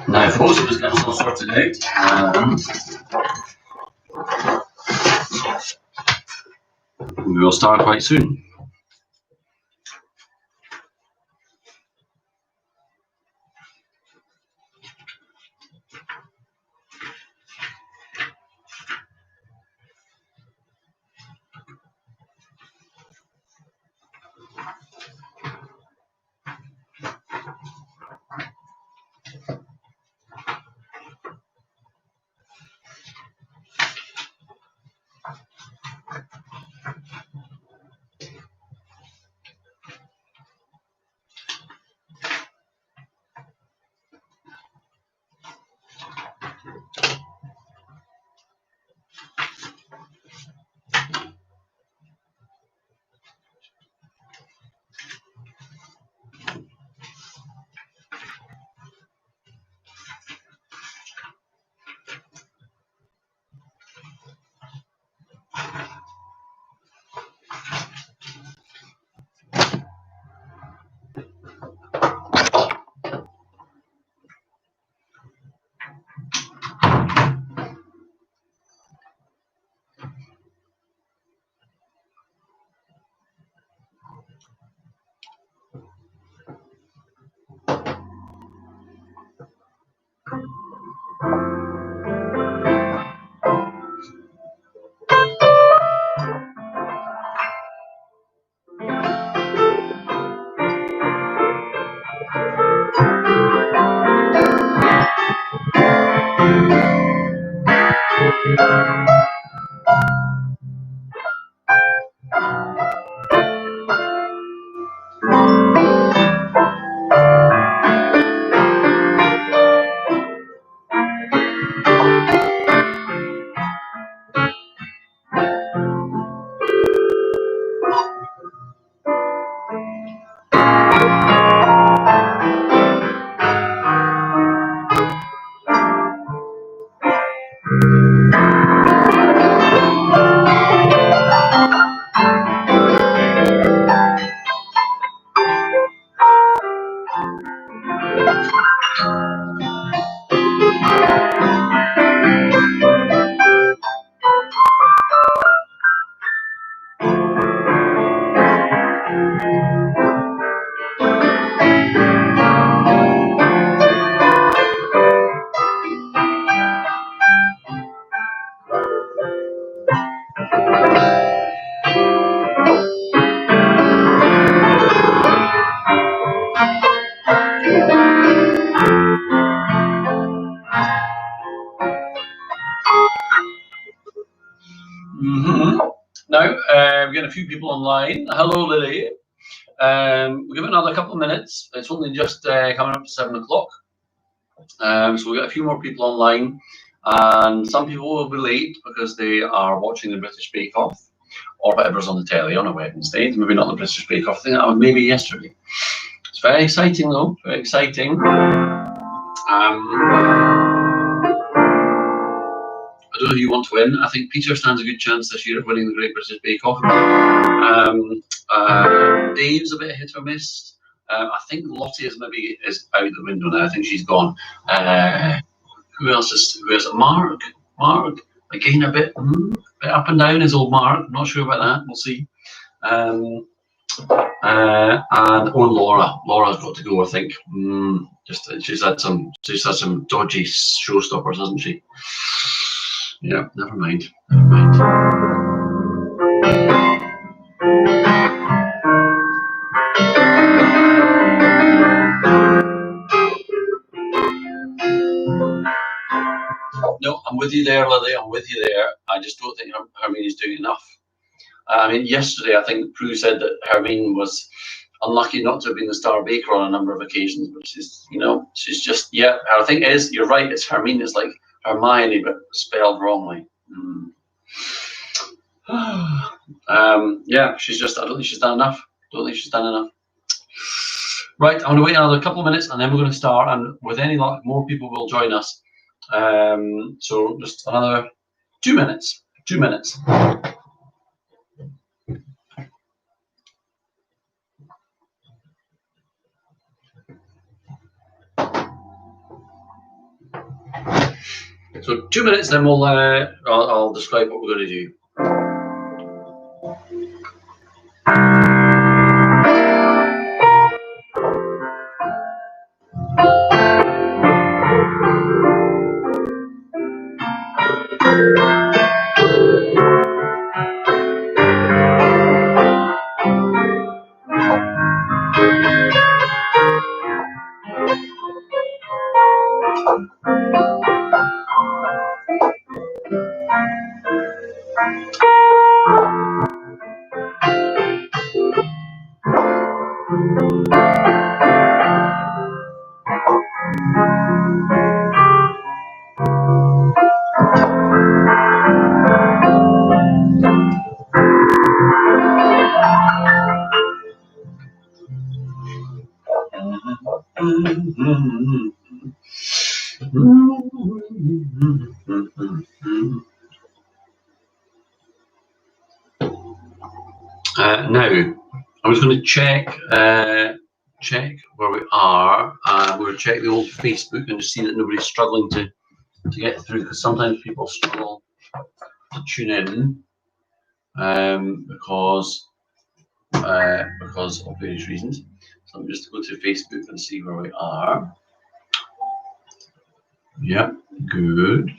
Now, folks, it was getting all sorted out. We will start quite soon. Now, we're getting a few people online. Hello, Lily. We'll give it another couple of minutes. It's only just coming up to 7 o'clock. So we've got a few more people online. And some people will be late because they are watching the British Bake Off or whatever's on the telly on a Wednesday. Maybe not the British Bake Off thing, that was maybe yesterday. It's very exciting though, very exciting. I don't know who you want to win. I think Peter stands a good chance this year of winning the Great British Bake Off. Dave's a bit hit or miss. I think Lottie is out the window now. I think she's gone. Who else is Mark? Mark again a bit up and down. Is old Mark? Not sure about that. We'll see. And Laura. Laura's got to go. I think. She's had some dodgy showstoppers, hasn't she? Yeah, never mind. Never mind. No, I'm with you there, Lily. I'm with you there. I just don't think Hermie's doing enough. I mean, yesterday I think Prue said that Hermine was unlucky not to have been the star baker on a number of occasions, but she's just, yeah, her thing is, you're right, it's Hermine, it's like Hermione, but spelled wrongly. Yeah, she's just, I don't think she's done enough. Right, I'm going to wait another couple of minutes and then we're going to start, and with any luck, more people will join us. So just another 2 minutes. 2 minutes. So 2 minutes, then we'll I'll describe what we're going to do. Now, I'm just going to check where we are. We're going to check the old Facebook and just see that nobody's struggling to get through, because sometimes people struggle to tune in because of various reasons. So I'm just going to Facebook and see where we are. Yep, good.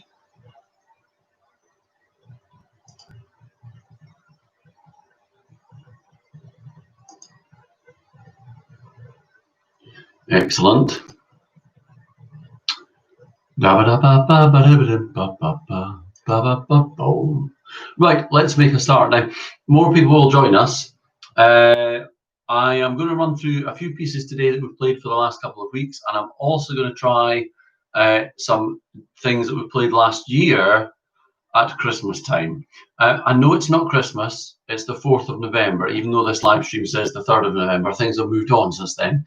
Excellent. Right, let's make a start now. More people will join us. I am going to run through a few pieces today that we've played for the last couple of weeks, and I'm also going to try some things that we played last year at Christmas time. I know it's not Christmas, it's the 4th of November, even though this live stream says the 3rd of November. Things have moved on since then.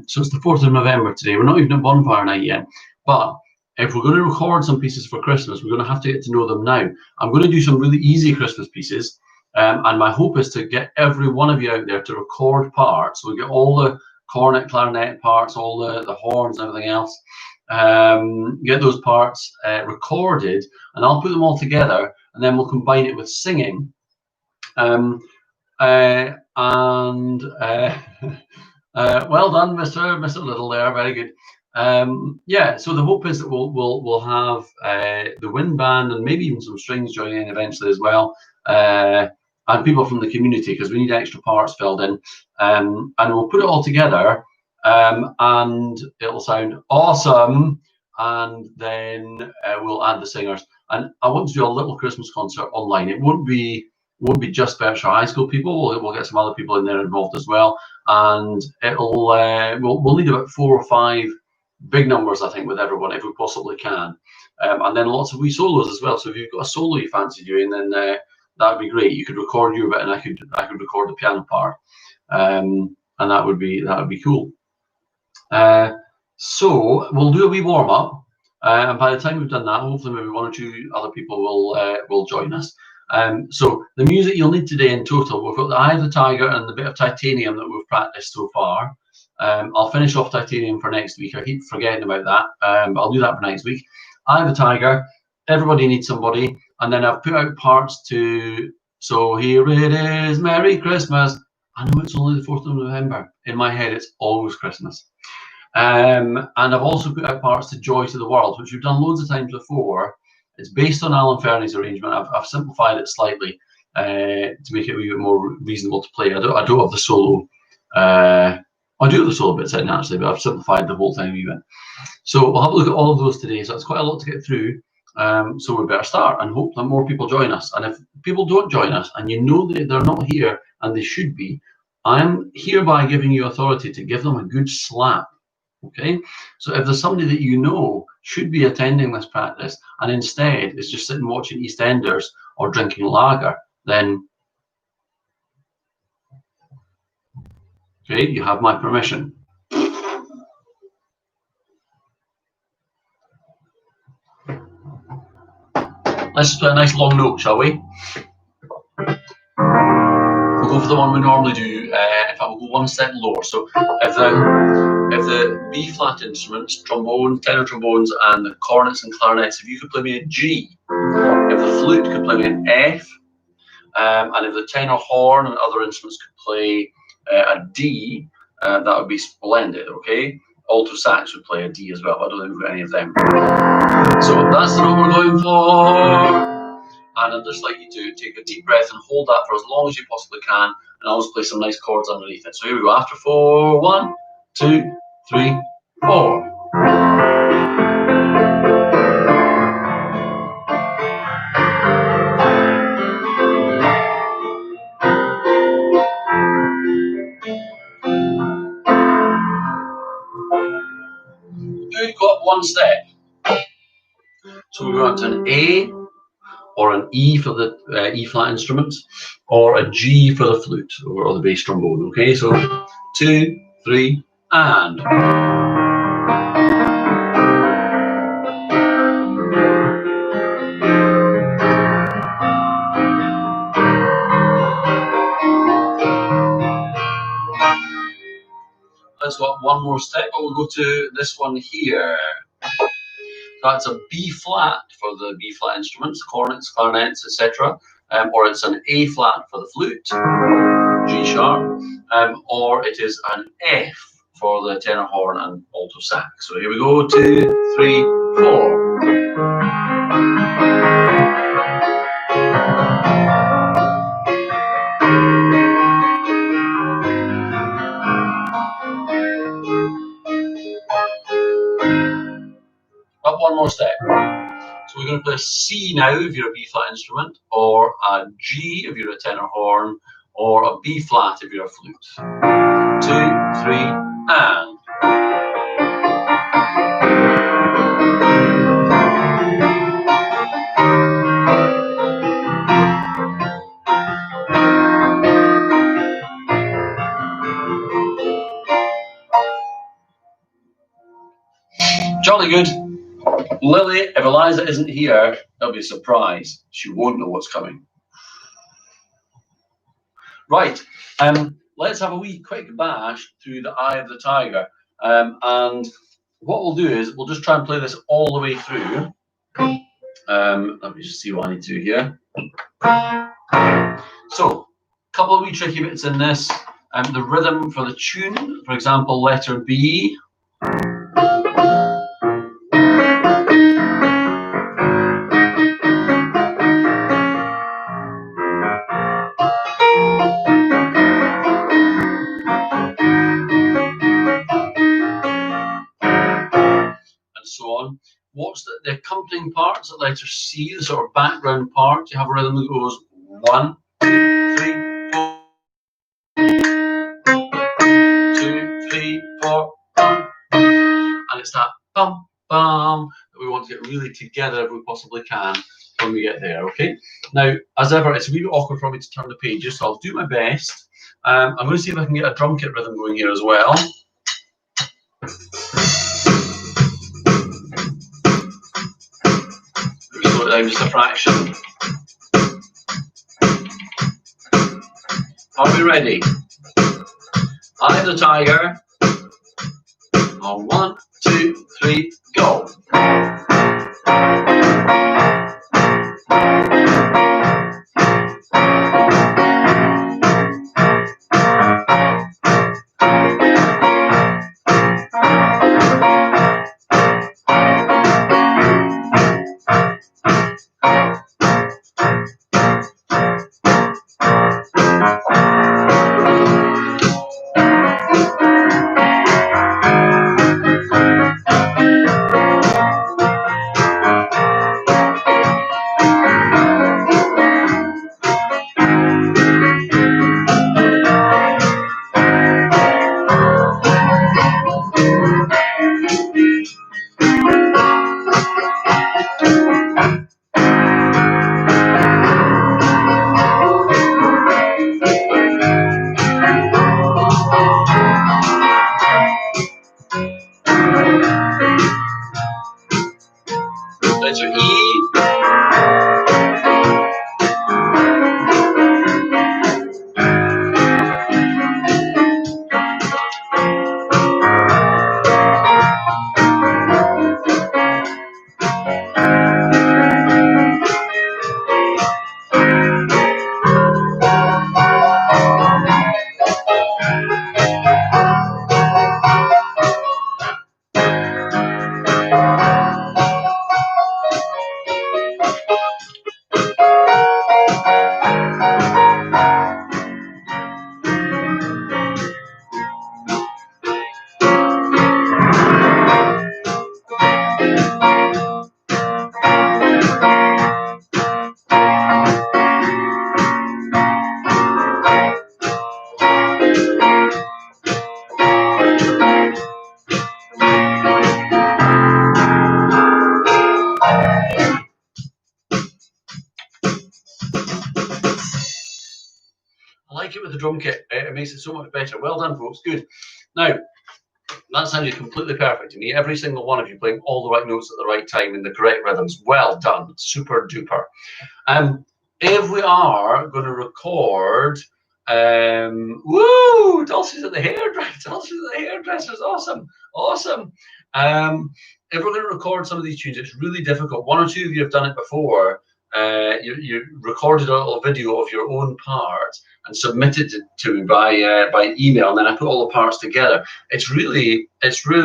So it's the 4th of November today. We're not even at bonfire night yet. But if we're going to record some pieces for Christmas, we're going to have to get to know them now. I'm going to do some really easy Christmas pieces. And my hope is to get every one of you out there to record parts. So we get all the cornet, clarinet parts, all the horns and everything else. Get those parts recorded, and I'll put them all together, and then we'll combine it with singing. Well done, Mr. Little there, very good. Yeah, so the hope is that we'll have the wind band and maybe even some strings joining in eventually as well, and people from the community, because we need extra parts filled in, and we'll put it all together. And it'll sound awesome, and then we'll add the singers. And I want to do a little Christmas concert online. It won't be just Berkshire High School people. We'll get some other people in there involved as well, and it'll we'll need about 4 or 5 big numbers, I think, with everyone if we possibly can. and then lots of wee solos as well. So if you've got a solo you fancy doing, then that'd be great. You could record your bit, and I could record the piano part, and that would be cool. So we'll do a wee warm up, and by the time we've done that, hopefully maybe one or two other people will join us. So the music you'll need today in total, we've got the Eye of the Tiger and the bit of Titanium that we've practiced so far. I'll finish off Titanium for next week. I keep forgetting about that. I'll do that for next week. Eye of the Tiger, Everybody Needs Somebody, and then I've put out parts to So Here It Is, Merry Christmas. I know it's only the 4th of November. In my head, it's always Christmas. And I've also put out parts to Joy to the World, which we've done loads of times before. It's based on Alan Fernie's arrangement. I've simplified it slightly to make it a wee bit more reasonable to play. I don't have the solo. I do have the solo bits in actually, but I've simplified the whole thing a wee bit. So we'll have a look at all of those today. So it's quite a lot to get through. So we better start and hope that more people join us. And if people don't join us and you know that they're not here and they should be, I'm hereby giving you authority to give them a good slap. Okay, so if there's somebody that you know should be attending this practice and instead is just sitting watching EastEnders or drinking lager, then okay, you have my permission. Let's play a nice long note, shall we? We'll go for the one we normally do. In fact, we'll go one step lower. So if the B flat instruments, trombone, tenor trombones, and the cornets and clarinets, if you could play me a G, if the flute could play me an F, and if the tenor horn and other instruments could play a D, that would be splendid. Okay, alto sax would play a D as well. But I don't think we've got any of them. So that's the note we're going for. And I'd just like you to take a deep breath and hold that for as long as you possibly can, and I'll just play some nice chords underneath it. So here we go. After 4, 1, 2, 3, 4. Good, go up one step. So we go up to an A, or an E for the E flat instruments, or a G for the flute or the bass trombone. Okay, so 2, 3, and. Let's go up one more step, but we'll go to this one here. That's a B flat for the B flat instruments, cornets, clarinets, etc. Or it's an A flat for the flute, G sharp, or it is an F for the tenor horn and alto sax. So here we go, 2, 3, 4. Up one more step. So we're going to play a C now if you're a B flat instrument, or a G if you're a tenor horn, or a B flat if you're a flute. 2, 3, and. Jolly good. Lily, if Eliza isn't here, that'll be a surprise. She won't know what's coming. Right, let's have a wee quick bash through the Eye of the Tiger. And what we'll do is we'll just try and play this all the way through. Let me just see what I need to do here. So, a couple of wee tricky bits in this. The rhythm for the tune, for example, letter B. What's the accompanying parts at letter C, the sort of background part? You have a rhythm that goes 1, 2, 3, 4, 2, 3, 4, bum, and it's that bum bum that that we want to get really together if we possibly can when we get there, okay? Now, as ever, it's a wee bit awkward for me to turn the pages, so I'll do my best. I'm going to see if I can get a drum kit rhythm going here as well. Slow it down just a fraction. Are we ready? Eye of the tiger. On 1, 2, 3, go. That's your E. I like it with the drum kit. It makes it so much better. Well done, folks. Good. Now, that sounded completely perfect to me. Every single one of you playing all the right notes at the right time in the correct rhythms. Well done. Super duper. If we are going to record, woo! Dulcie's at the hairdresser. Dulcie's at the hairdresser's awesome. Awesome. If we're going to record some of these tunes, it's really difficult. One or two of you have done it before. You recorded a little video of your own part and submitted it to me by email, and then I put all the parts together. It's really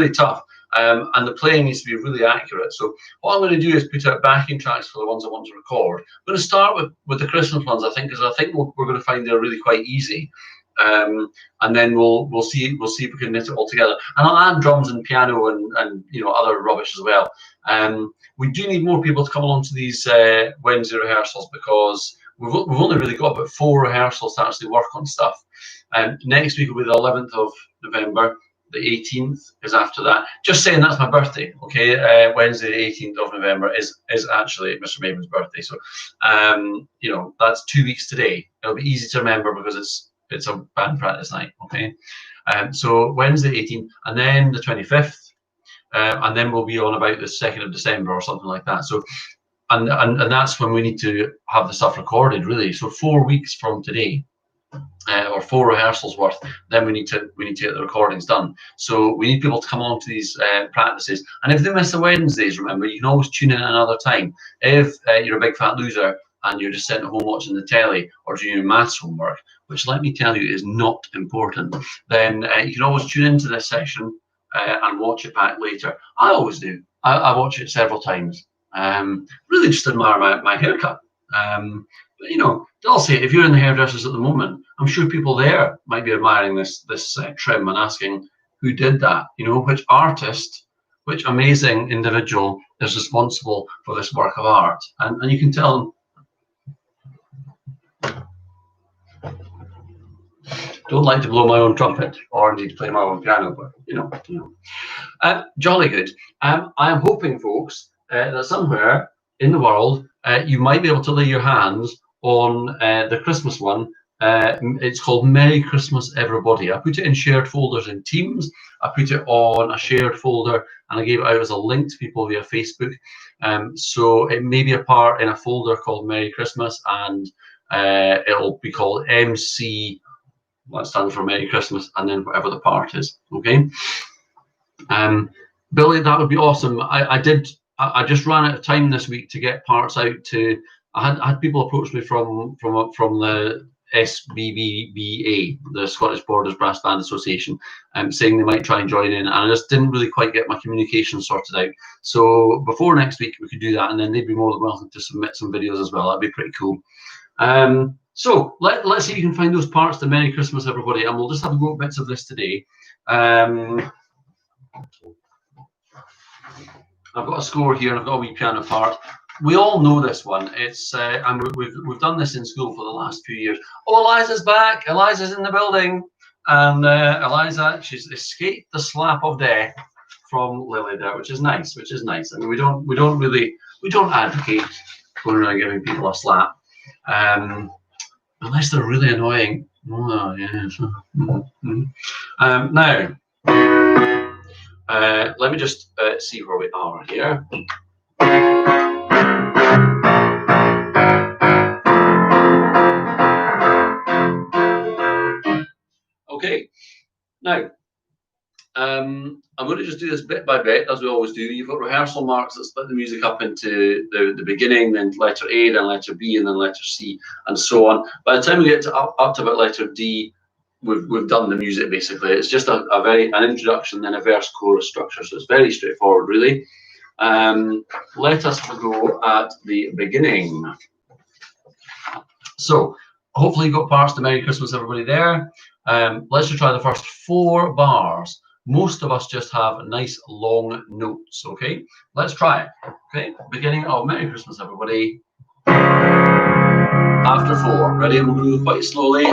tough, and the playing needs to be really accurate. So what I'm going to do is put out backing tracks for the ones I want to record. I'm going to start with the Christmas ones, I think, because I think we're going to find they're really quite easy. And then we'll see if we can knit it all together. And I'll add drums and piano and other rubbish as well. We do need more people to come along to these Wednesday rehearsals, because we've only really got about 4 rehearsals to actually work on stuff. Next week will be the 11th of November. The 18th is after that. Just saying, that's my birthday. Okay, Wednesday the 18th of November is actually Mr. Maven's birthday. So that's 2 weeks today. It'll be easy to remember because it's a band practice night. Okay, so Wednesday 18th, and then the 25th, and then we'll be on about the 2nd of December or something like that. So and that's when we need to have the stuff recorded, really. So 4 weeks from today, or 4 rehearsals worth, then we need to get the recordings done. So we need people to come along to these practices. And if they miss the Wednesdays, remember, you can always tune in another time. If you're a big fat loser and you're just sitting at home watching the telly or doing your maths homework, which, let me tell you, is not important, then you can always tune into this session and watch it back later. I always do. I watch it several times. Really just admire my haircut. But Dulcie, if you're in the hairdressers at the moment, I'm sure people there might be admiring this trim and asking who did that. Which artist, which amazing individual is responsible for this work of art, and you can tell them. Don't like to blow my own trumpet or indeed play my own piano, but jolly good. I am hoping, folks, that somewhere in the world you might be able to lay your hands on the Christmas one. It's called Merry Christmas Everybody. I put it in shared folders in Teams. I put it on a shared folder and I gave it out as a link to people via Facebook. So it may be a part in a folder called Merry Christmas, and it'll be called MC, what stands for Merry Christmas, and then whatever the part is. Okay. Billy, that would be awesome. I just ran out of time this week to get parts out to. I had people approach me from the SBBA, the Scottish Borders Brass Band Association, saying they might try and join in, and I just didn't really quite get my communication sorted out. So before next week we could do that, and then they'd be more than welcome to submit some videos as well. That'd be pretty cool. So let's see if you can find those parts to Merry Christmas Everybody, and we'll just have a go at bits of this today. I've got a score here and I've got a wee piano part. We all know this one. It's and we've done this in school for the last few years. Oh, Eliza's back. Eliza's in the building, and Eliza, she's escaped the slap of death from Lily there, which is nice. Which is nice. I mean, we don't advocate going around giving people a slap, unless they're really annoying. Oh yes. Now. Let me just see where we are here. Okay, now I'm going to just do this bit by bit as we always do. You've got rehearsal marks that split the music up into the beginning, then letter A, then letter B, and then letter C, and so on. By the time we get to up to about letter D, we've done the music basically. It's just an introduction, then a verse chorus structure. So it's very straightforward, really. Let us go at the beginning. So hopefully you got parts to Merry Christmas Everybody there. Let's just try the first 4 bars. Most of us just have nice long notes. Okay, let's try it. Okay, beginning of Merry Christmas Everybody. After 4, ready? We'll move quite slowly.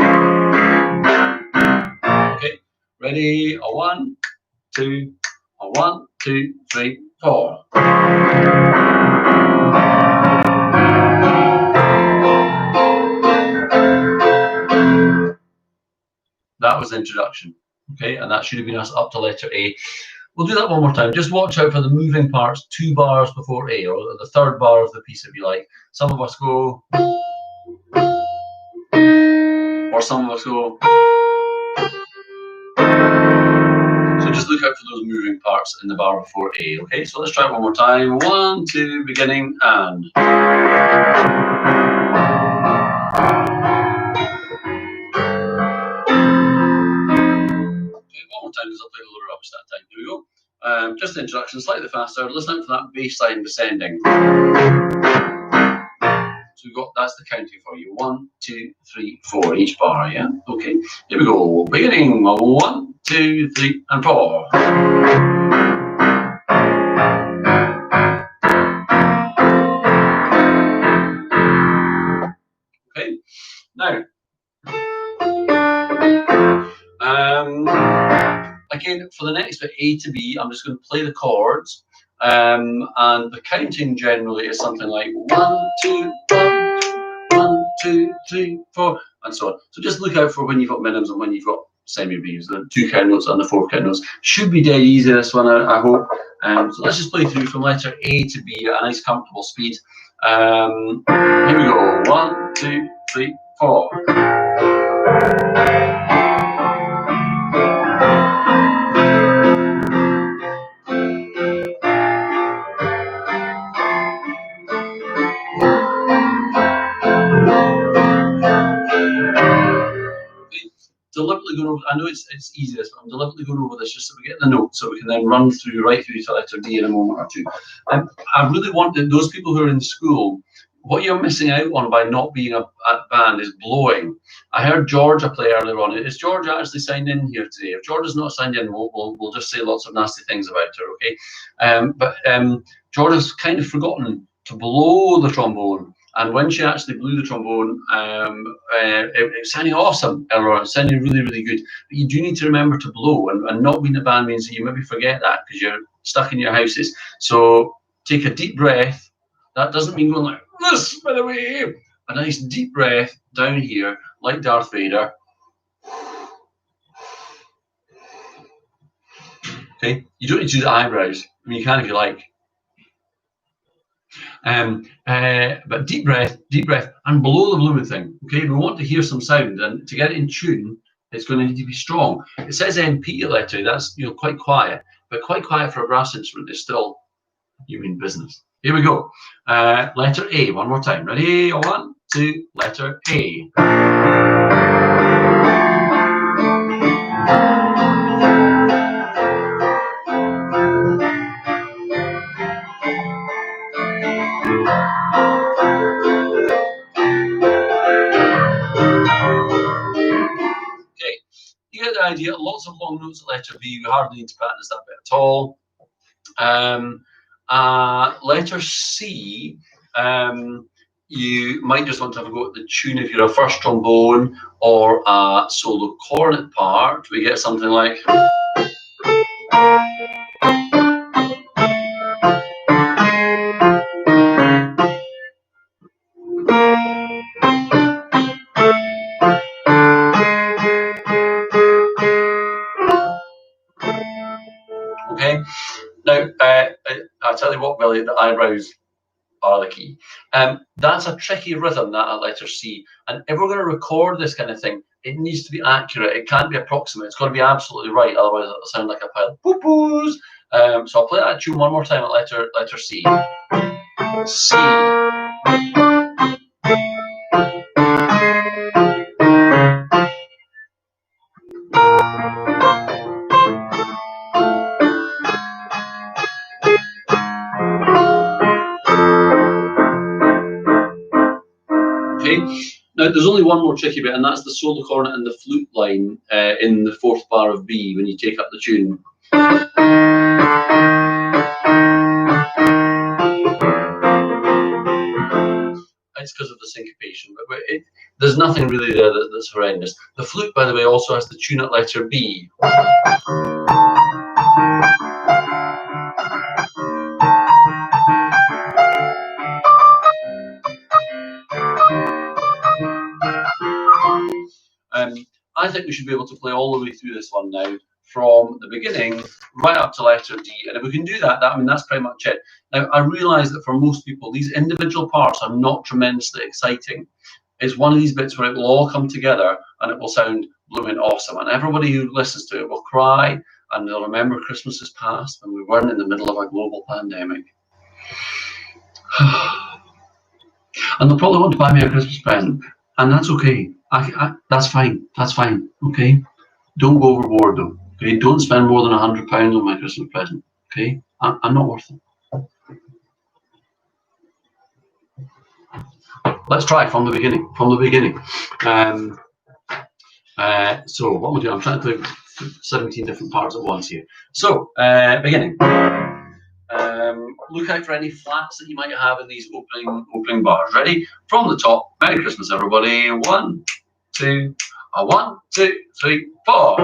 Okay, ready? A 1, 2, a 1, 2, 3, 4. That was the introduction. Okay, and that should have been us up to letter A. We'll do that one more time. Just watch out for the moving parts 2 bars before A, or the 3rd bar of the piece if you like. Some of us go, or some of us go. So just look out for those moving parts in the bar before A. Okay, so let's try it one more time. 1, 2, beginning, and. Time because I'll play a little rubbish that time. Here we go. Just the introduction, slightly faster. Listen out for that bass line descending. So we've got, that's the counting for you. 1, 2, 3, 4 each bar. Yeah. Okay. Here we go. Beginning. 1, 2, 3, and 4. Okay. Now. Again, for the next bit, A to B, I'm just going to play the chords, and the counting generally is something like 1, 2, 1, 1, 2, 3, 4, and so on. So just look out for when you've got minims and when you've got semi-Bs. The 2 count notes and the 4 count notes should be dead easy. This one, I hope. So let's just play through from letter A to B at a nice comfortable speed. Here we go. 1, 2, 3, 4. Deliberately going over, I know it's easiest, but I'm deliberately going over this just so we get the notes so we can then run through right through to letter D in a moment or two. I really want those people who are in school, what you're missing out on by not being at band is blowing. I heard Georgia play earlier on. Is Georgia actually signed in here today? If Georgia's not signed in, we'll just say lots of nasty things about her, okay? But Georgia's kind of forgotten to blow the trombone. And when she actually blew the trombone, it sounded awesome, it sounded really, really good. But you do need to remember to blow, and not being in a band means that you maybe forget that because you're stuck in your houses. So take a deep breath. That doesn't mean going like this, by the way. A nice deep breath down here, like Darth Vader. Okay, you don't need to do the eyebrows. I mean, you can if you like. But deep breath, and blow the blooming thing. Okay, we want to hear some sound, and to get it in tune, it's going to need to be strong. It says MP letter. That's quite quiet, but quite quiet for a brass instrument is still human business. Here we go. Letter A. One more time. Ready? 1, 2. Letter A. You get the idea. Lots of long notes at letter B. We hardly need to practice that bit at all. Letter C, you might just want to have a go at the tune if you're a first trombone or a solo cornet part. We get something like. Okay, now I'll tell you what, Billy, the eyebrows are the key. That's a tricky rhythm, that at letter C, and if we're going to record this kind of thing, it needs to be accurate. It can't be approximate. It's got to be absolutely right, otherwise it'll sound like a pile of poo-poos. So I'll play that tune one more time at letter C. C. Now, there's only one more tricky bit, and that's the solo cornet and the flute line in the fourth bar of B when you take up the tune. It's because of the syncopation, but there's nothing really there that's horrendous. The flute, by the way, also has the tune at letter B. I think we should be able to play all the way through this one now, from the beginning right up to letter D, and if we can do that, I mean, that's pretty much it. Now, I realise that for most people, these individual parts are not tremendously exciting. It's one of these bits where it will all come together and it will sound blooming awesome, and everybody who listens to it will cry, and they'll remember Christmas is past when we weren't in the middle of a global pandemic. And they'll probably want to buy me a Christmas present, and that's okay. That's fine. That's fine. Okay. Don't go overboard though. Okay. Don't spend more than £100 on my Christmas present. Okay. I'm not worth it. Let's try from the beginning. From the beginning. So what we'll do, I'm trying to play 17 different parts at once here. So beginning. Look out for any flats that you might have in these opening bars. Ready? From the top. Merry Christmas, everybody. 1, 2, 1, 2, 3, 4.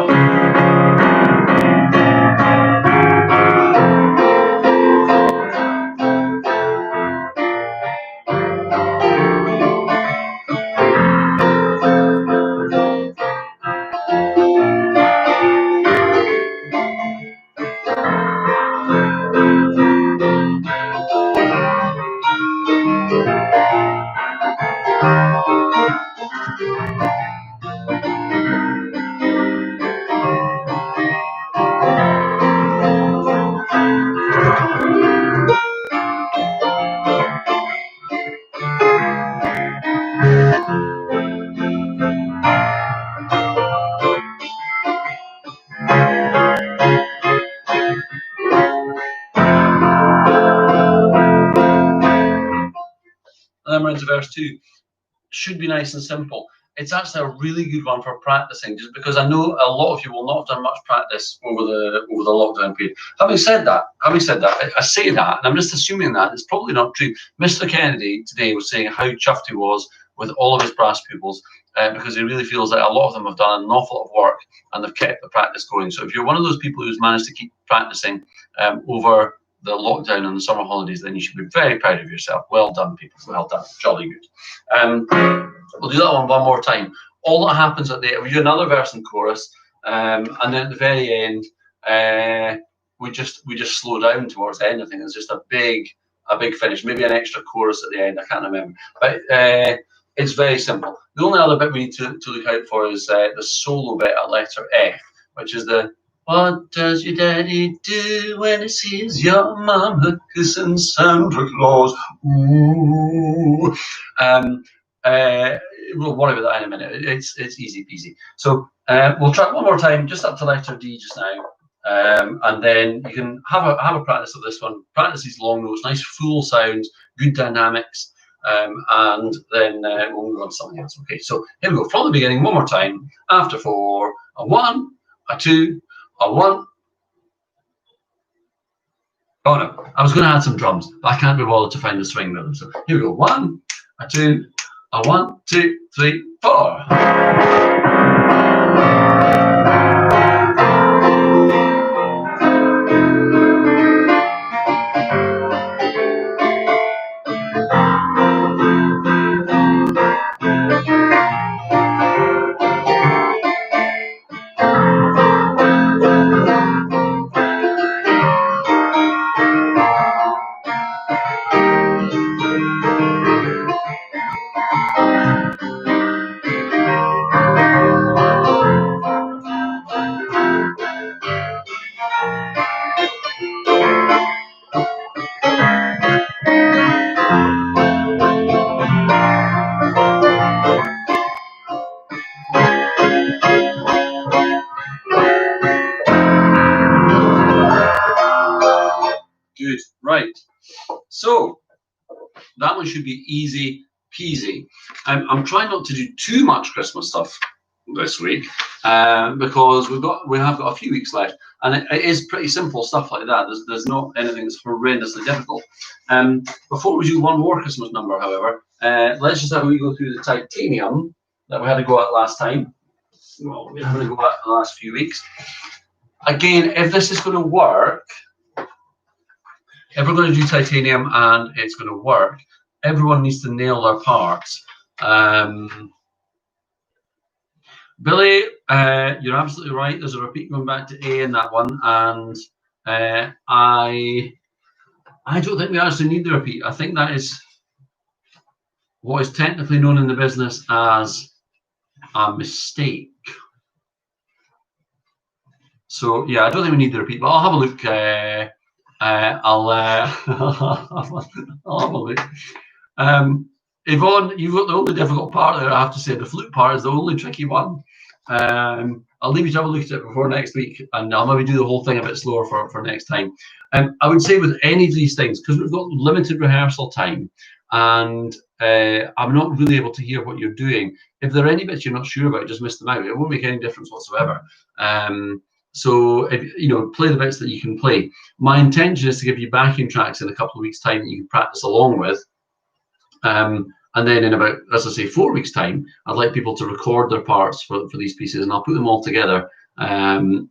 And then we're into verse 2. Should be nice and simple. It's actually a really good one for practicing, just because I know a lot of you will not have done much practice over the lockdown period. Having said that, I say that, and I'm just assuming that it's probably not true. Mr. Kennedy today was saying how chuffed he was with all of his brass pupils, because he really feels that a lot of them have done an awful lot of work and they've kept the practice going. So if you're one of those people who's managed to keep practicing over the lockdown and the summer holidays, then you should be very proud of yourself. Well done, people. Well done. Jolly good. We'll do that one more time. All that happens at the we do another verse and chorus, and then at the very end, we just slow down towards the end. I think it's just a big finish, maybe an extra chorus at the end. I can't remember, but it's very simple. The only other bit we need to look out for is the solo bit at letter F, which is the "What does your daddy do when he sees your mama kissing Santa Claus?" Ooh. We'll worry about that in a minute. It's easy peasy. So we'll try one more time, just up to letter D just now, and then you can have a practice of this one. Practice these long notes, nice full sounds, good dynamics, and then we'll move on to something else. Okay, so here we go from the beginning one more time. After 4, a 1, a 2, a 1. Oh no, I was going to add some drums, but I can't be bothered to find the swing rhythm. So here we go: 1, a 2, a 1, 2, 3, 4. Good, right. So that one should be easy peasy. I'm trying not to do too much Christmas stuff this week because we have got a few weeks left, and it is pretty simple stuff like that. There's not anything that's horrendously difficult. Before we do one more Christmas number, however, let's just have a wee go through the titanium that we had to go at last time. Well, we're having to go at the last few weeks. Again, if this is going to work, if we're going to do titanium and it's going to work, everyone needs to nail their parts. Billy, you're absolutely right. There's a repeat going back to A in that one, and I don't think we actually need the repeat. I think that is what is technically known in the business as a mistake. So yeah, I don't think we need the repeat, but I'll have a look. I'll have a look. Yvonne, you've got the only difficult part there, I have to say. The flute part is the only tricky one. I'll leave you to have a look at it before next week, and I'll maybe do the whole thing a bit slower for next time. I would say with any of these things, because we've got limited rehearsal time, and I'm not really able to hear what you're doing. If there are any bits you're not sure about, just miss them out. It won't make any difference whatsoever. So if play the bits that you can play. My intention is to give you backing tracks in a couple of weeks' time that you can practice along with. And then in about, as I say, 4 weeks' time, I'd like people to record their parts for these pieces, and I'll put them all together, and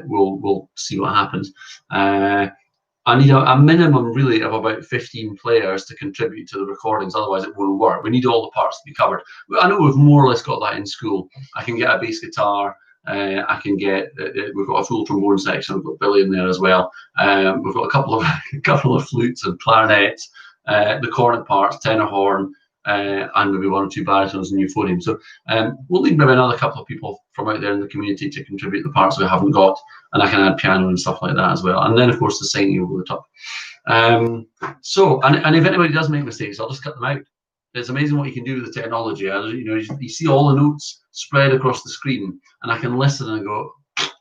we'll see what happens. I need a minimum really of about 15 players to contribute to the recordings, otherwise it won't work. We need all the parts to be covered. I know we've more or less got that in school. I can get a bass guitar. I can get. We've got a full trombone section. We've got Billy in there as well. We've got a couple of flutes and clarinets, the cornet parts, tenor horn, and maybe 1 or 2 baritones and euphonium. So we'll need maybe another couple of people from out there in the community to contribute the parts we haven't got, and I can add piano and stuff like that as well. And then of course the singing over the top. So if anybody does make mistakes, I'll just cut them out. It's amazing what you can do with the technology. You see all the notes spread across the screen, and I can listen and go,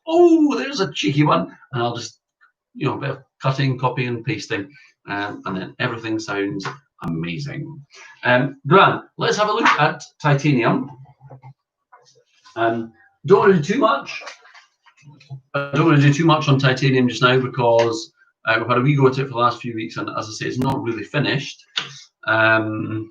oh, there's a cheeky one, and I'll just, a bit of cutting, copying, and pasting, and then everything sounds amazing. Grand. Let's have a look at titanium. Don't want to do too much. I don't want to do too much on titanium just now because we've had a wee go at it for the last few weeks, and as I say, it's not really finished. I'd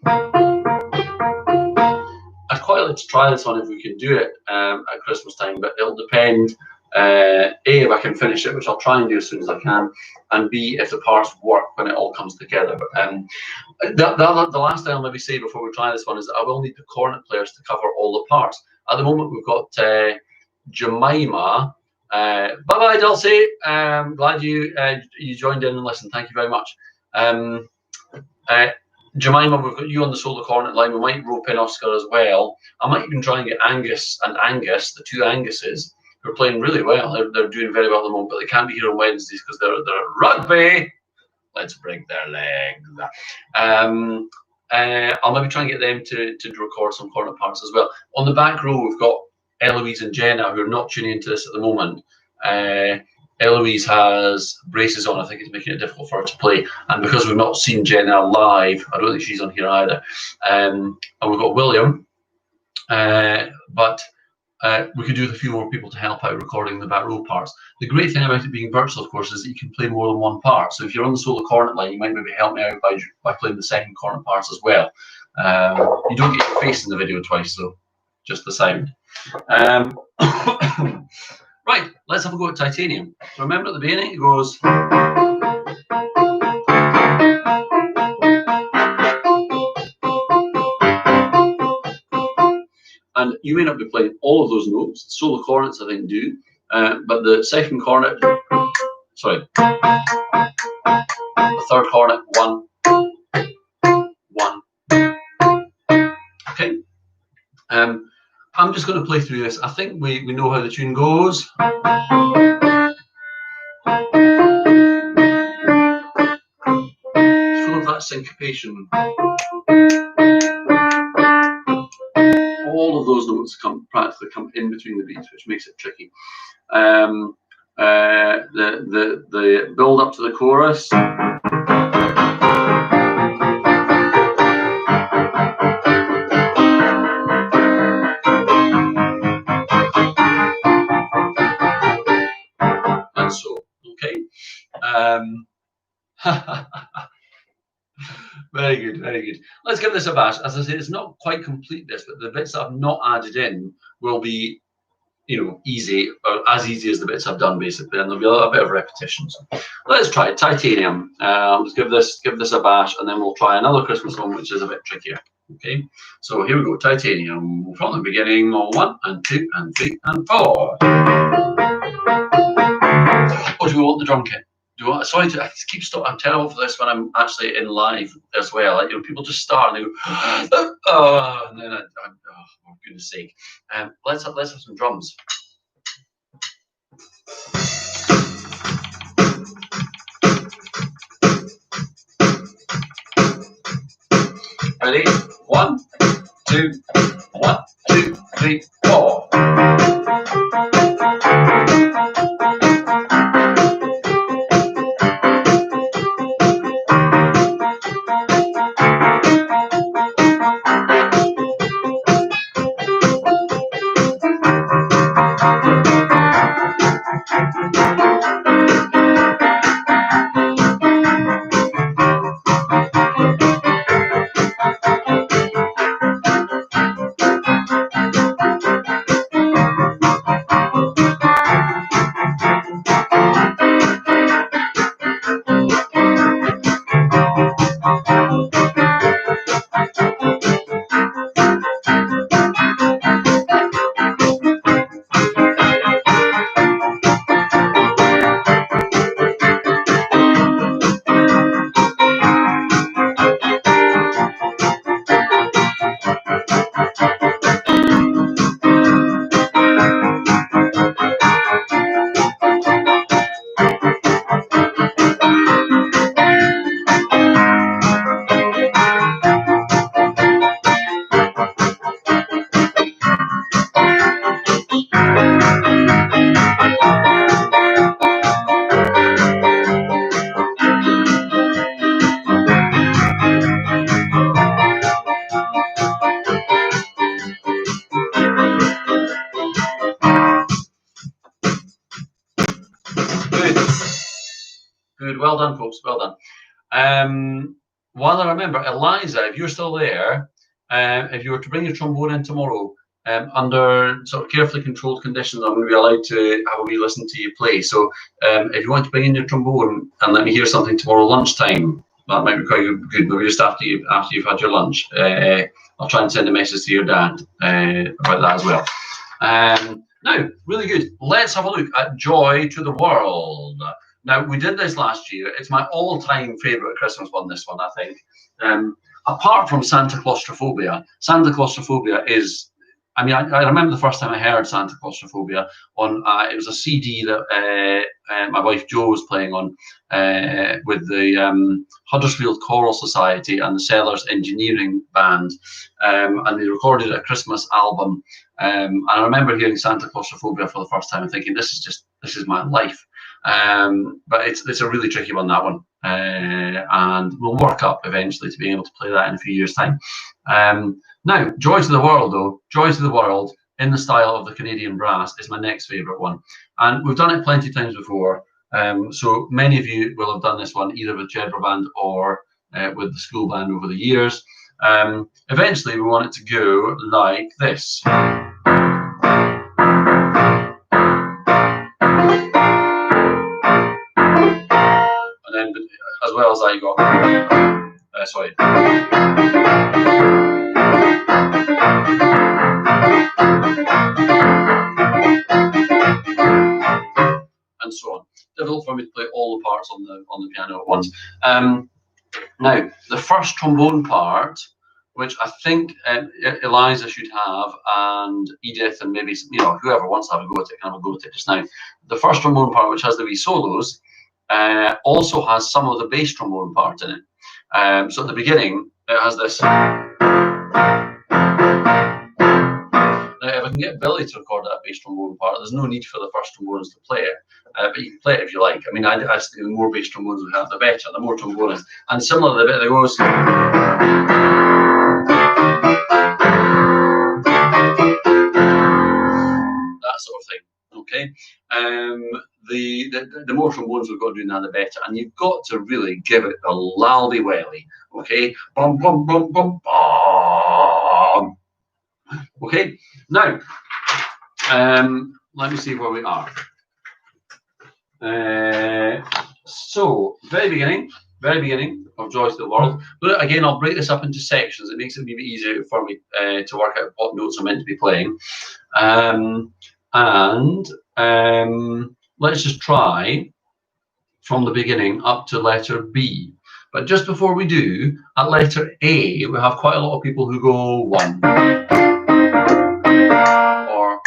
quite like to try this one if we can do it at Christmas time, but it'll depend A, if I can finish it, which I'll try and do as soon as I can, and B, if the parts work when it all comes together. The last thing I'll maybe say before we try this one is that I will need the cornet players to cover all the parts. At the moment, we've got Jemima. Bye-bye, Dulcie. Glad you joined in and listened. Thank you very much. Jemima, we've got you on the solo cornet line. We might rope in Oscar as well. I might even try and get Angus and Angus, the two Anguses, who are playing really well. They're doing very well at the moment, but they can't be here on Wednesdays because they're at rugby. Let's break their legs. I'll maybe try and get them to record some cornet parts as well. On the back row, we've got Eloise and Jenna, who are not tuning into this at the moment. Eloise has braces on. I think it's making it difficult for her to play. And because we've not seen Jenna live, I don't think she's on here either. And we've got William. But we could do with a few more people to help out recording the back row parts. The great thing about it being virtual, of course, is that you can play more than one part. So if you're on the solo cornet line, you might maybe help me out by playing the second cornet parts as well. You don't get your face in the video twice, though, just the sound. Right, let's have a go at Titanium. So remember at the beginning, it goes. And you may not be playing all of those notes. Solo cornets, I think, do. But the second cornet, sorry, the third cornet, 1, 1. Okay. I'm just going to play through this. I think we know how the tune goes. Full of that syncopation. All of those notes practically come in between the beats, which makes it tricky. The build up to the chorus. And so, okay. Very good, very good. Let's give this a bash. As I say, it's not quite complete this, but the bits that I've not added in will be, easy, or as easy as the bits I've done, basically, and there'll be a bit of repetition. So let's try it. Titanium. Let's give this a bash, and then we'll try another Christmas one, which is a bit trickier. Okay, so here we go. Titanium from the beginning. 1 and 2 and 3 and 4. Or do we want the drum kit? Sorry, I keep stopping. I'm terrible for this when I'm actually in live as well. People just start and they go, oh, and then for goodness sake. Let's have some drums. Ready? 1, 2, 1, 2, 3, 4. Good, well done, folks, well done. While I remember, Eliza, if you're still there, if you were to bring your trombone in tomorrow, under sort of carefully controlled conditions, I'm going to be allowed to have a wee listen to you play. So if you want to bring in your trombone and let me hear something tomorrow lunchtime, that might be quite good. Maybe just after you've had your lunch. I'll try and send a message to your dad about that as well. Now, really good. Let's have a look at Joy to the World. Now, we did this last year. It's my all-time favourite Christmas one, this one, I think. Apart from Santa Claustrophobia. Santa Claustrophobia is, I mean, I remember the first time I heard Santa Claustrophobia on, it was a CD that my wife Jo was playing on with the Huddersfield Choral Society and the Sellers Engineering Band, and they recorded a Christmas album. And I remember hearing Santa Claustrophobia for the first time and thinking, this is my life. But it's a really tricky one, that one, and we'll work up eventually to being able to play that in a few years' time. Now, Joy to the World, though, Joy to the World in the style of the Canadian Brass is my next favourite one, and we've done it plenty of times before. So many of you will have done this one either with Jedburgh Band or with the school band over the years. Eventually, we want it to go like this. And then, as well as that, you got sorry. And so on. Difficult for me to play all the parts on the piano at once. Now, the first trombone part, which I think Eliza should have, and Edith, and maybe whoever wants to have a go at it can have a go at it just now. The first trombone part, which has the wee solos, also has some of the bass trombone part in it. So at the beginning, it has this. Now, if I can get Billy to record that bass trombone part, there's no need for the first trombones to play it, but you can play it if you like. I mean, I think the more bass trombones we have, the better, the more trombones. And similar, the bit that goes. That sort of thing, okay? The more trombones we've got doing that, the better. And you've got to really give it the laldy welly, okay? Bum, bum, bum, bum, bum. Okay, now, let me see where we are. So, very beginning of Joy to the World. But again, I'll break this up into sections. It makes it a bit easier for me to work out what notes I'm meant to be playing. Let's just try from the beginning up to letter B. But just before we do, at letter A, we have quite a lot of people who go 1. Or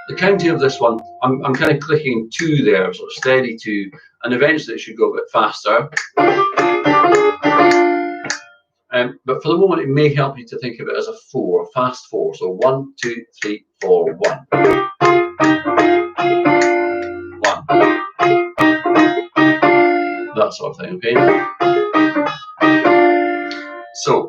the counting of this one, I'm kind of clicking 2 there, sort of steady 2, and eventually it should go a bit faster. But for the moment, it may help you to think of it as a 4, fast 4. So 1, 2, 3, 4, 1. 1. That sort of thing, okay? So,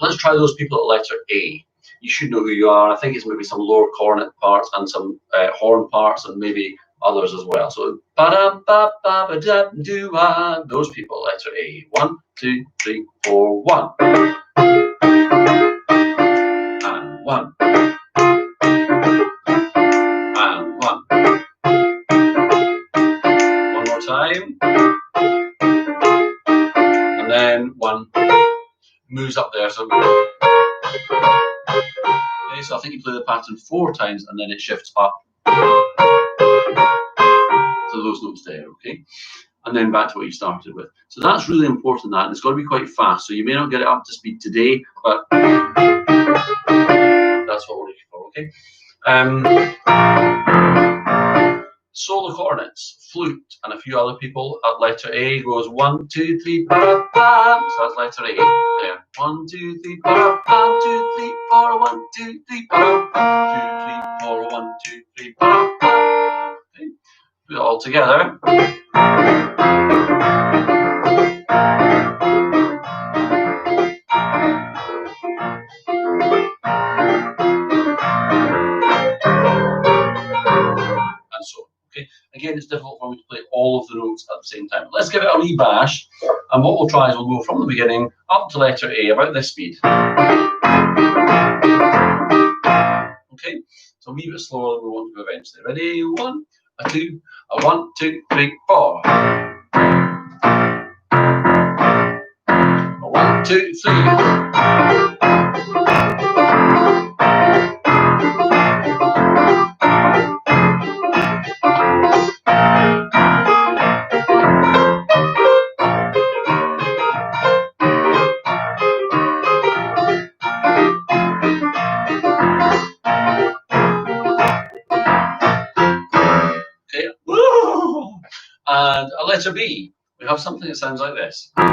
let's try those people at letter A. You should know who you are. I think it's maybe some lower cornet parts and some horn parts and maybe others as well. So, those people, letter A. 1, 2, 3, 4, 1. And 1. And 1. One more time. And then 1 moves up there. So, okay, so I think you play the pattern 4 times and then it shifts up to those notes there, okay? And then back to what you started with. So that's really important, that, and it's got to be quite fast. So you may not get it up to speed today, but that's what we're looking for, okay? Solo cornets, flute, and a few other people at letter A goes 1, 2, 3, ba, ba. So that's letter A there. 1, 2, 3, ba, ba, 2, 3, 4, 1, 2, 3, ba, ba, 2, 3, 4, 1, 2, 3, ba, ba. Okay. Put it all together. And so, okay. Again, it's difficult for me to play all of both the notes at the same time. Let's give it a wee bash, and what we'll try is we'll go from the beginning up to letter A about this speed. Okay, so a wee bit slower than we want to go eventually. Ready? 1, a 2, a 1, 2, 3, 4. A 1, 2, 3. And a letter B, we have something that sounds like this. Okay,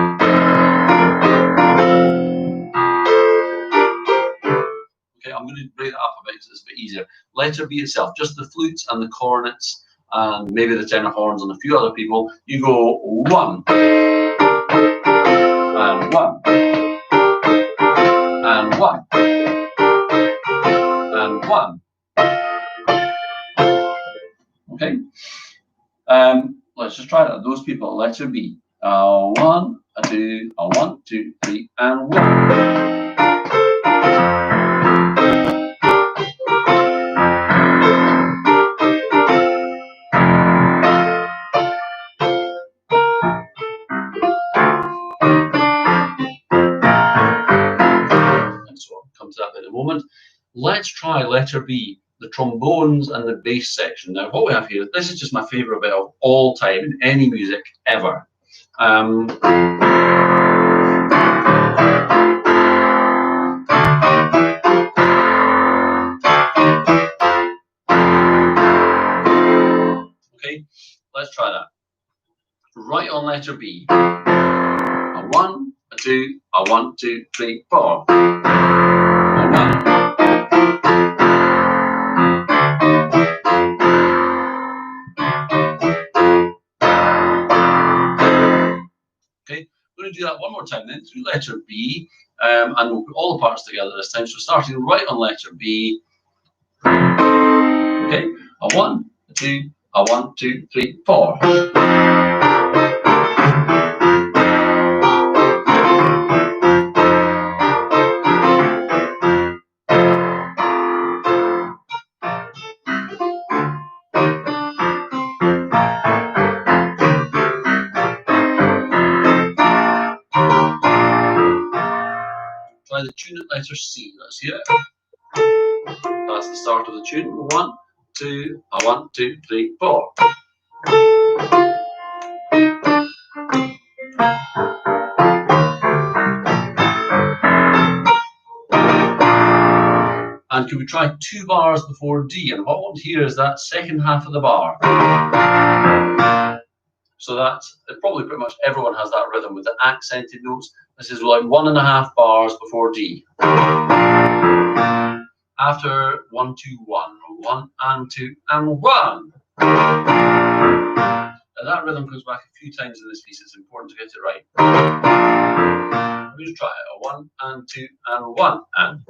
I'm going to break that up a bit because it's a bit easier. Letter B itself, just the flutes and the cornets and maybe the tenor horns and a few other people. You go 1 and 1 and 1 and 1. Okay. Let's just try that. Those people, letter B. 1, a 2, a 1, 2, 3, and 1. And so I'll come to that in a moment. Let's try letter B, the trombones and the bass section. Now, what we have here, this is just my favourite bit of all time in any music ever. Okay, let's try that. Right on letter B. A 1, a 2, a 1, 2, 3, 4. A 1. Okay, we're going to do that one more time then through letter B, and we'll put all the parts together this time. So starting right on letter B. Okay, a 1, a 2, a 1, 2, 3, 4. Try the tune at letter C. Let's hear it. That's the start of the tune. 1, 2, a 1, 2, 3, 4. And can we try 2 bars before D? And what I want to hear is that second half of the bar. So that's probably pretty much everyone has that rhythm with the accented notes. This is like 1.5 bars before D. After 1, 2, 1, 1 and 2 and 1. Now that rhythm comes back a few times in this piece. It's important to get it right. Let me just try it. 1 and 2 and 1 and.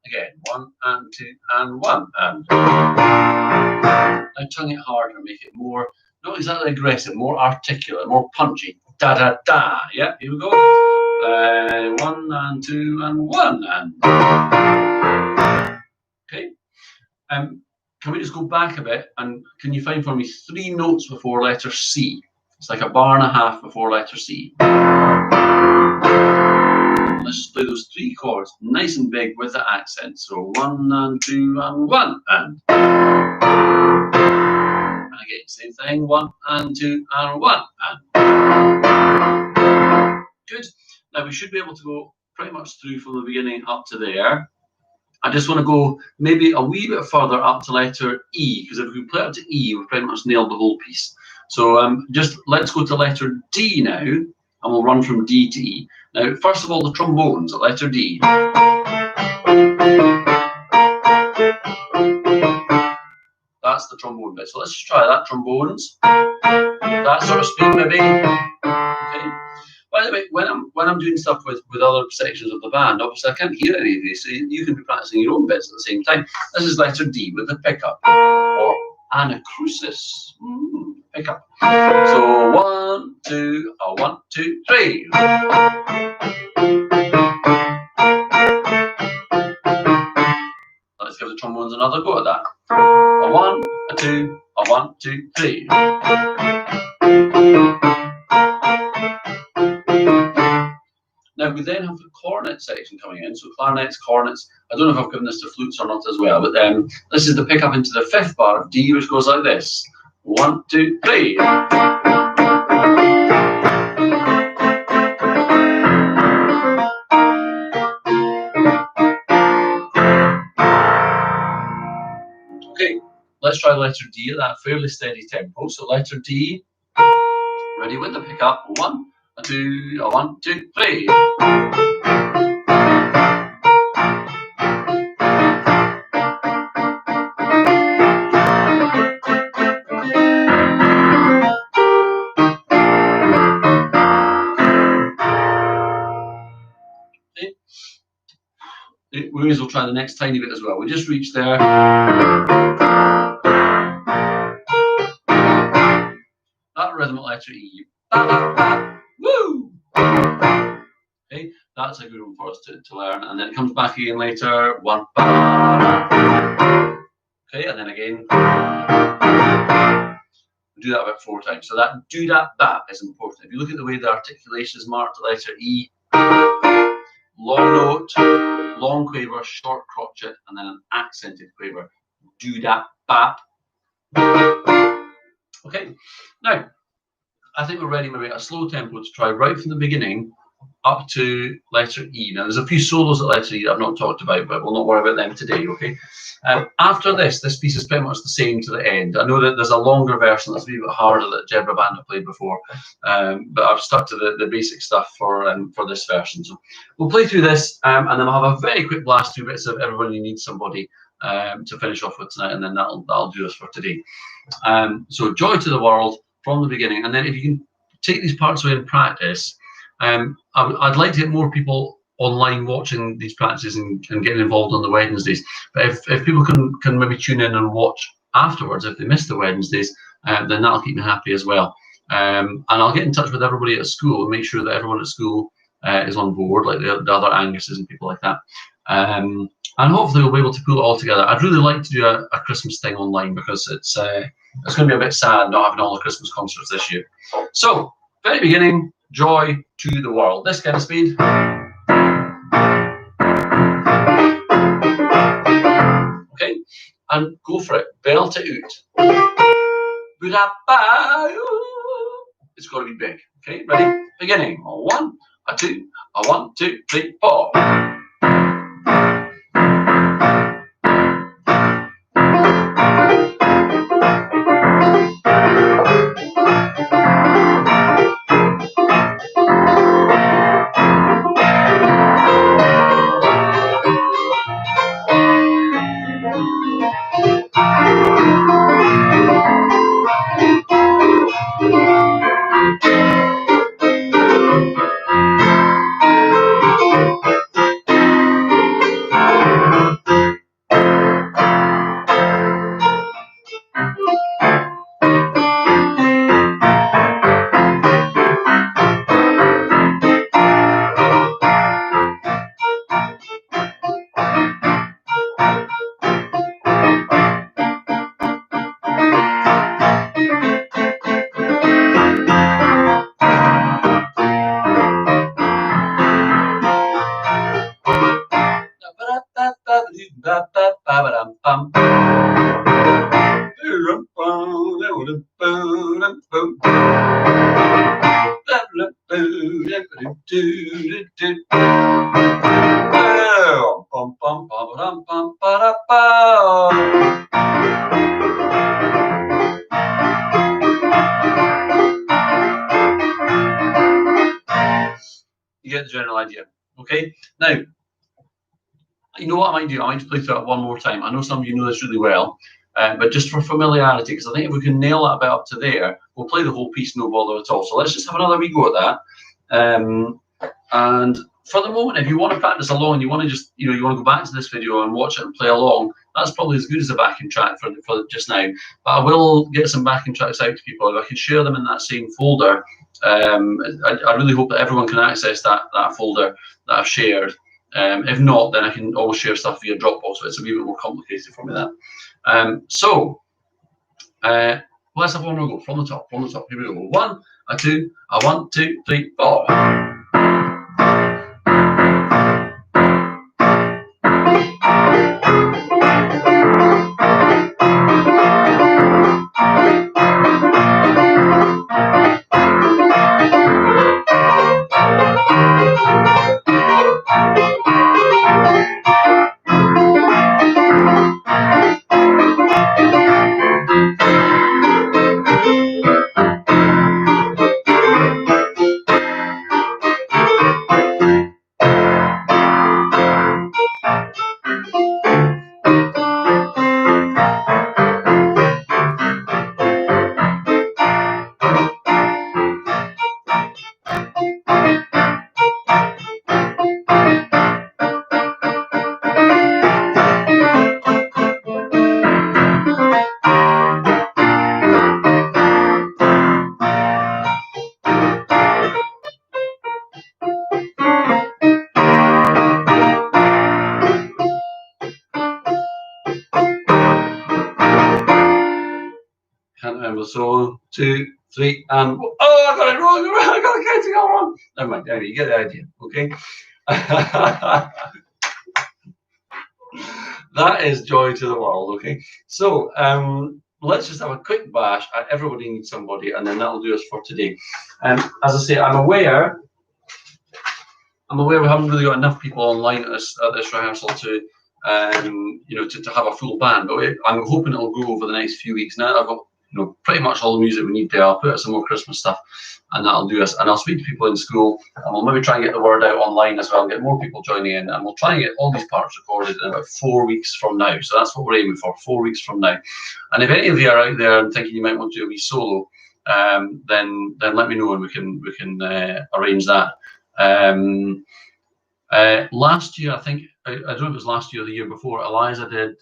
Again, 1 and 2 and 1 and. Now tongue it harder, make it more, not exactly aggressive, more articulate, more punchy. Da da da. Yeah, here we go. 1 and 2 and 1 and. Okay. Can we just go back a bit and can you find for me 3 notes before letter C? It's like a bar and a half before letter C. Let's just play those 3 chords nice and big with the accent. So 1 and 2 and 1 and. And again, same thing. 1 and 2 and 1 and. Good. Now we should be able to go pretty much through from the beginning up to there. I just want to go maybe a wee bit further up to letter E, because if we play up to E, we've pretty much nailed the whole piece. So just let's go to letter D now, and we'll run from D to E. Now, first of all, the trombones at letter D. That's the trombone bit. So let's just try that, trombones. That sort of speed maybe. Okay. By the way, when I'm doing stuff with other sections of the band, obviously I can't hear any of these, so you can be practicing your own bits at the same time. This is letter D with the pickup, or anacrusis. Pick up. So 1, 2, 1, 2, 3. Let's give the trombones another go at that. A 1, a 2, a 1, 2, 3. Now we then have the cornet section coming in. So clarinets, cornets. I don't know if I've given this to flutes or not as well, but this is the pickup into the 5th bar of D, which goes like this. 1, 2, 3. Okay, let's try letter D at that fairly steady tempo. So letter D, ready with the pickup. 1, a 2, a 1, 2, 3. We may as well try the next tiny bit as well. We just reached there. That rhythm at letter E. Ba, ba, ba. Woo! Okay, that's a good one for us to learn. And then it comes back again later. 1, ba. Okay, and then again. We do that about 4 times. So that do that ba is important. If you look at the way the articulation is marked at letter E, long note, long quaver, short crotchet, and then an accented quaver. Do that ba. Okay, now I think we're ready maybe at a slow tempo to try right from the beginning up to letter E. Now there's a few solos at letter E that I've not talked about, but we'll not worry about them today, okay? After this piece is pretty much the same to the end. I know that there's a longer version that's a wee bit harder that Jebra Banda played before, but I've stuck to the basic stuff for this version. So we'll play through this, and then we'll have a very quick blast through bits of Everybody Needs Somebody to finish off with tonight, and then that'll do us for today. So Joy to the World from the beginning, and then if you can take these parts away and practice, I'd like to get more people online watching these practices and getting involved on the Wednesdays. But if people can maybe tune in and watch afterwards, if they miss the Wednesdays, then that'll keep me happy as well. And I'll get in touch with everybody at school and make sure that everyone at school is on board, like the other Anguses and people like that. And hopefully we'll be able to pull it all together. I'd really like to do a Christmas thing online, because it's going to be a bit sad not having all the Christmas concerts this year. So, very beginning, Joy to the World. This kind of speed. Okay, and go for it. Belt it out. It's got to be big. Okay, ready? Beginning. 1, a 2, a 1, 2, 3, 4. You get the general idea. Okay, now you know what I might do? I might play through it one more time. I know some of you know this really well, but just for familiarity, because I think if we can nail that bit up to there, we'll play the whole piece no bother at all. So let's just have another wee go at that. And for the moment, if you want to practice along, you want to just, you want to go back to this video and watch it and play along, that's probably as good as a backing track for just now. But I will get some backing tracks out to people. If I can share them in that same folder, I really hope that everyone can access that folder that I've shared. If not, then I can always share stuff via Dropbox, but it's a wee bit more complicated for me that. Let's have one more go from the top. Here we go. 1, a 2, a 1, 2, 3, 4. Can't remember. So 2, 3, and oh, I got it wrong. I got the counting all wrong. Never mind. Anyway, you get the idea. Okay. That is joy to the world. Okay. So let's just have a quick bash at Everybody Needs Somebody, and then that'll do us for today. As I say, I'm aware we haven't really got enough people online at this rehearsal to to have a full band, but I'm hoping it'll go over the next few weeks. Now I've got pretty much all the music we need there. I'll put out some more Christmas stuff, and that'll do us. And I'll speak to people in school, and we'll maybe try and get the word out online as well, and get more people joining in. And we'll try and get all these parts recorded in about 4 weeks from now. So that's what we're aiming for, 4 weeks from now. And if any of you are out there and thinking you might want to do a wee solo, then let me know, and we can arrange that. Last year, I think, I don't know if it was last year or the year before, Eliza did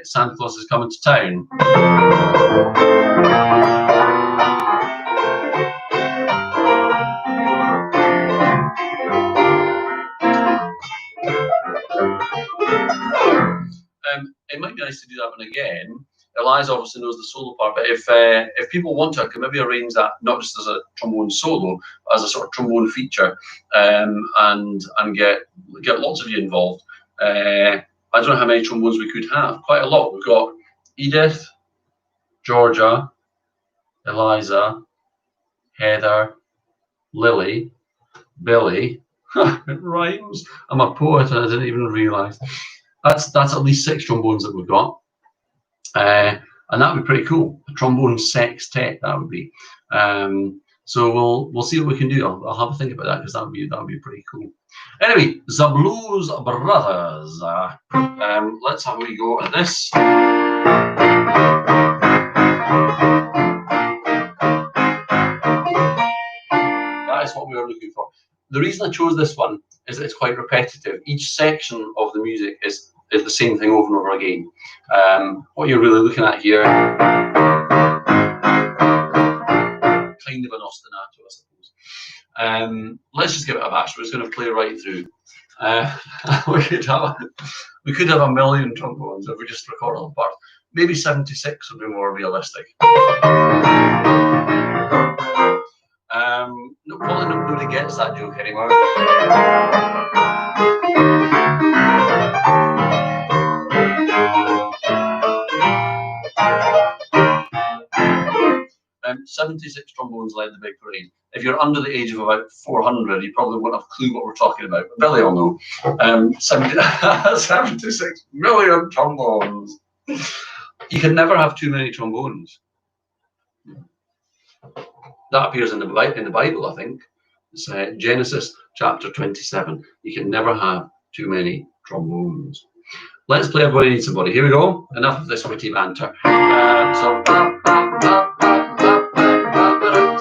Santa Claus Is Coming to Town. It might be nice to do that one again. Eliza obviously knows the solo part, but if people want to, I can maybe arrange that not just as a trombone solo, but as a sort of trombone feature, and get lots of you involved. I don't know how many trombones we could have. Quite a lot. We've got Edith, Georgia, Eliza, Heather, Lily, Billy. It rhymes. I'm a poet and I didn't even realise. That's at least 6 trombones that we've got. And that would be pretty cool. A trombone sextet, that would be. So we'll see what we can do. I'll have a think about that, because that would be pretty cool. Anyway, the Blues Brothers. Let's have a wee go at this. That is what we were looking for. The reason I chose this one is that it's quite repetitive. Each section of the music is the same thing over and over again. What you're really looking at here, kind of an ostinato, I suppose. Let's just give it a bash. We're just going to play right through. We could have a million trombones if we just record all the parts. Maybe 76 would be more realistic. Probably nobody gets that joke anymore. 76 trombones led the big parade. If you're under the age of about 400, you probably won't have a clue what we're talking about, but Billy will know. 76 million trombones. You can never have too many trombones. That appears in the Bible, I think. It's Genesis chapter 27. You can never have too many trombones. Let's play Everybody Needs Somebody. Here we go. Enough of this witty banter. It's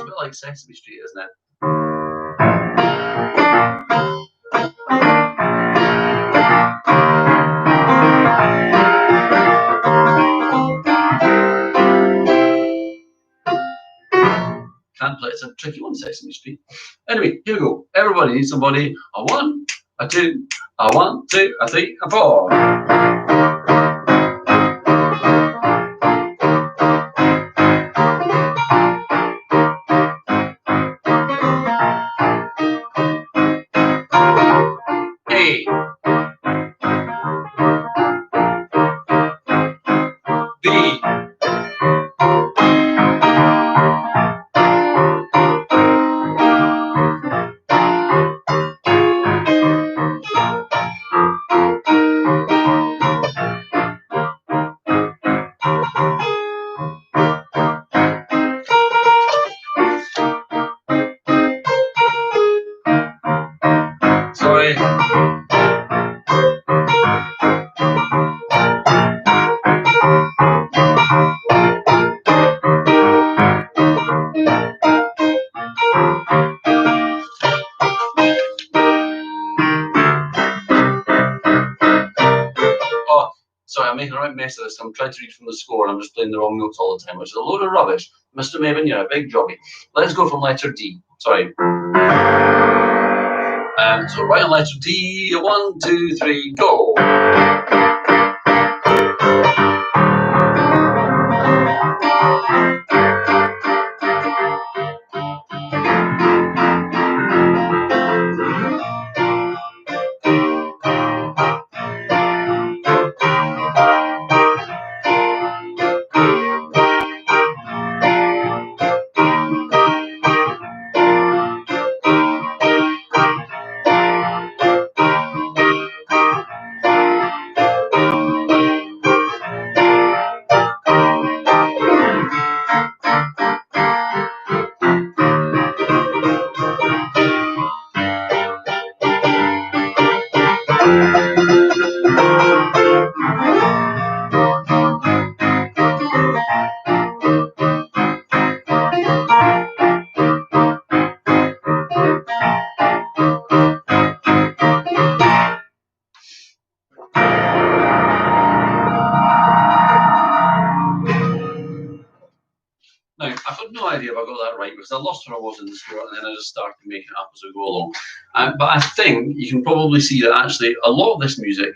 a bit like Sesame Street, isn't it? Can't play. It's a tricky one, Sesame Street. Anyway, here we go. Everybody needs somebody. A 1, a 2, a 1, 2, a 3, a 4. A, B, sorry. Oh, sorry, I'm making a right mess of this. I'm trying to read from the score and I'm just playing the wrong notes all the time, which is a load of rubbish. Mr. Maven, you're a big jobby. Let's go from letter D. Sorry. So right on letter D, 1, 2, 3, go. Now, I've got no idea if I got that right because I lost where I was in the score and then I just started making it up as we go along. But I think you can probably see that actually a lot of this music,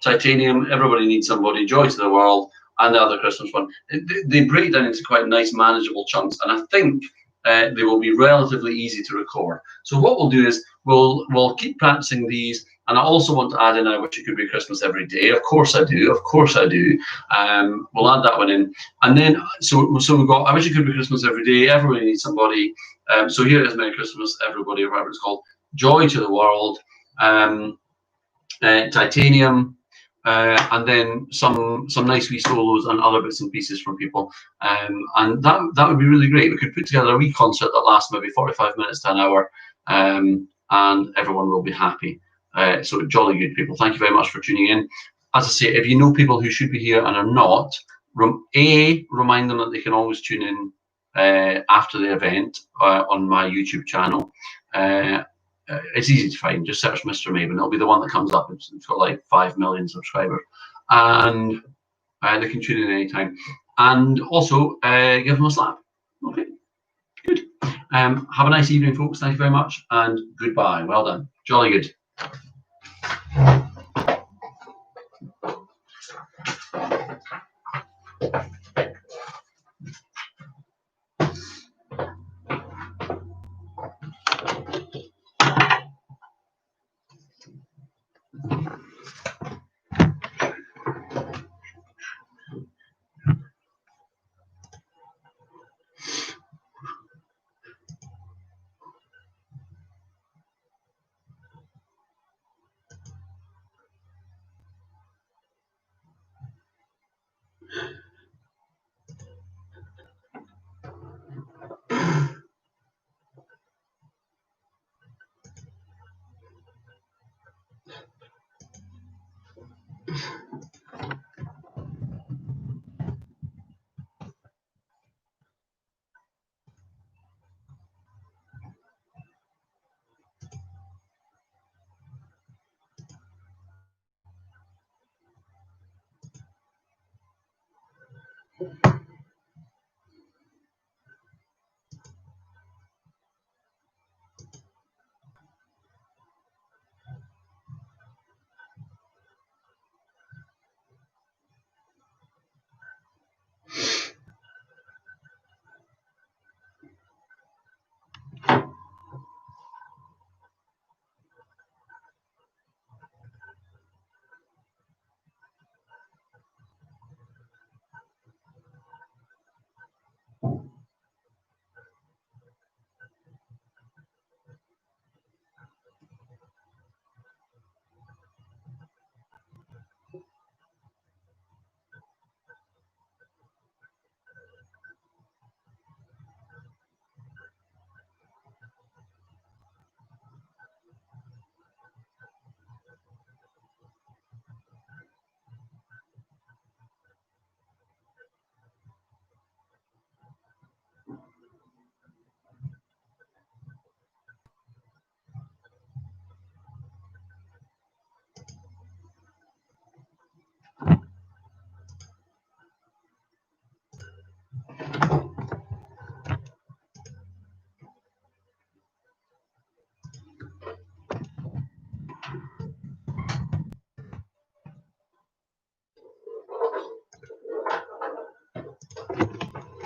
Titanium, Everybody Needs Somebody, Joy to the World, and the other Christmas one, they break down into quite nice, manageable chunks. And I think they will be relatively easy to record. So what we'll do is we'll keep practicing these. And I also want to add in I Wish It Could Be Christmas Every Day. Of course I do. Of course I do. We'll add that one in. And then, so we've got I Wish It Could Be Christmas Every Day. Everybody Needs Somebody. So here it is, Merry Christmas, Everybody, or whatever it's called. Joy to the World. Titanium. And then some nice wee solos and other bits and pieces from people. And that would be really great. We could put together a wee concert that lasts maybe 45 minutes to an hour. And everyone will be happy. So jolly good, people. Thank you very much for tuning in. As I say, if you know people who should be here and are not, remind them that they can always tune in after the event on my YouTube channel. It's easy to find. Just search Mr. Maven. It'll be the one that comes up. It's got like 5 million subscribers. And they can tune in anytime. And also give them a slap. Okay, good. Have a nice evening, folks. Thank you very much. And goodbye. Well done. Jolly good.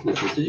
Nicholas, did you